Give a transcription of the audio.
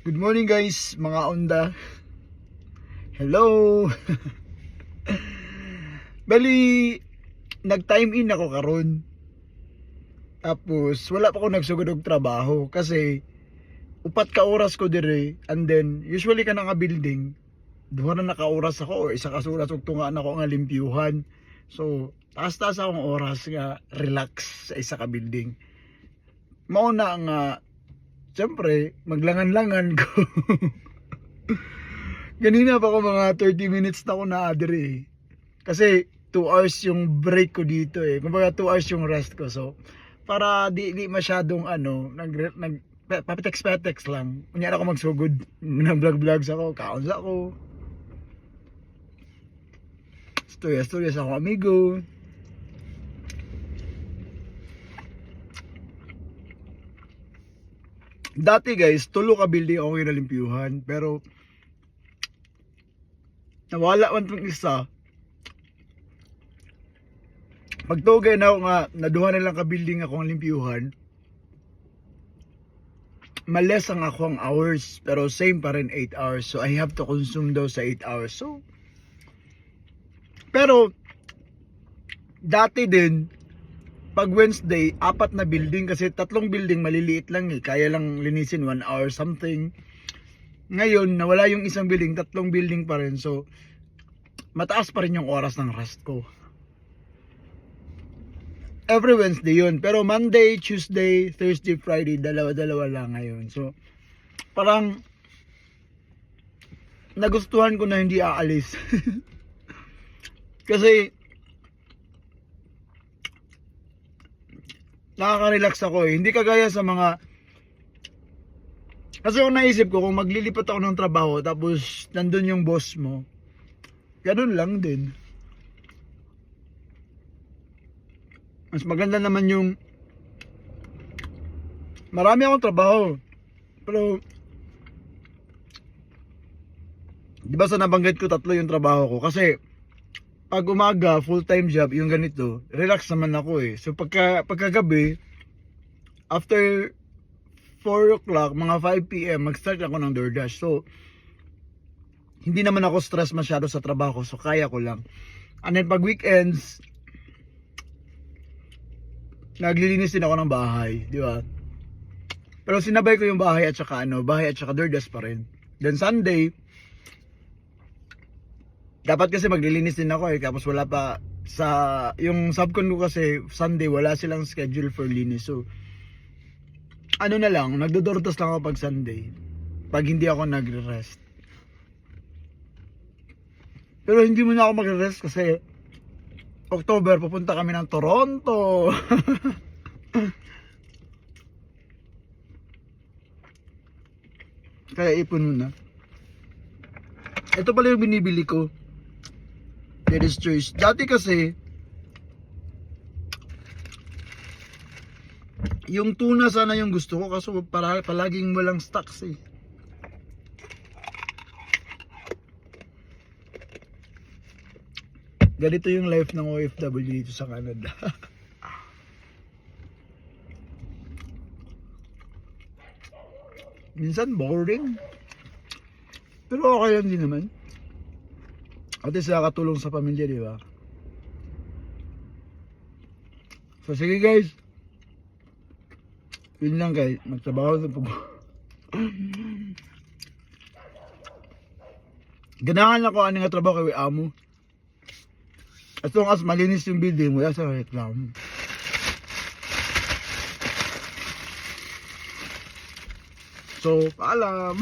Good morning guys, mga onda. Hello. Bali, nag-time in ako karon. Tapos wala pa ako nagsugod og trabaho kasi upat ka oras ko dire, and then usually ka nga building duha na naka-oras ako or isa ka oras ug tunga na ako nga limpyuhan. So taas-taas akong oras nga relax sa isa ka building. Mao na nga siyempre, maglangan-langan ko. Ganina pa ako mga 30 minutes na ako na-adre eh. Kasi 2 hours yung break ko dito eh. Kumbaga 2 hours yung rest ko. So, para di masyadong papetex-petex lang. Kunyari ako magsugod. Nag-vlog-vlogs ako, kaons ako. Storya sa akong amigo. Dati guys, tulo ka building ako kinalimpyuhan, pero nawala man itong isa. Pagtugay na ako nga, naduha na lang ka building ako ang limpyuhan, males ang ako ang hours, pero same pa rin 8 hours. So I have to consume daw sa 8 hours. So, pero dati din, pag Wednesday, 4 na building kasi 3 building maliliit lang eh. Kaya lang linisin 1 hour something. Ngayon, nawala yung isang building, 3 building pa rin. So, mataas pa rin yung oras ng rest ko. Every Wednesday yun. Pero Monday, Tuesday, Thursday, Friday, dalawa-dalawa lang ngayon. So, parang nagustuhan ko na hindi aalis. Kasi, nakaka-relax ako eh. Hindi kagaya sa mga... Kasi kung naisip ko, kung maglilipat ako ng trabaho, tapos nandun yung boss mo, ganun lang din. Mas maganda naman yung... Marami akong trabaho. Pero... Di ba sa nabanggit ko 3 yung trabaho ko? Kasi... Pag umaga, full-time job, yung ganito, relax naman ako eh. So pagkagabi, after 4 o'clock, mga 5 PM, mag-start ako ng DoorDash. So, hindi naman ako stress masyado sa trabaho, so kaya ko lang. And then pag weekends, naglilinis din ako ng bahay, di ba? Pero sinabay ko yung bahay at saka DoorDash pa rin. Then Sunday, dapat kasi maglilinis din ako eh, tapos wala pa sa yung subcon ko kasi Sunday wala silang schedule for linis. So ano na lang, nagdodortas lang ako pag Sunday pag hindi ako nagre-rest. Pero hindi muna ako magre-rest kasi October pupunta kami ng Toronto. Kaya ipon muna. Ito pala yung binibili ko. Dede's Choice. Dati kasi yung tuna sana yung gusto ko kasi palaging walang stocks eh. Ganito yung life ng OFW dito sa Canada. Minsan boring. Pero okay lang din naman. At least nakakatulong sa pamilya, di ba? So sige guys. Yun lang guys. Magtrabaho na po. Ganahan ako ano nga trabaho kay amo. As long as malinis yung building, wala sa reklamo. So, paalam.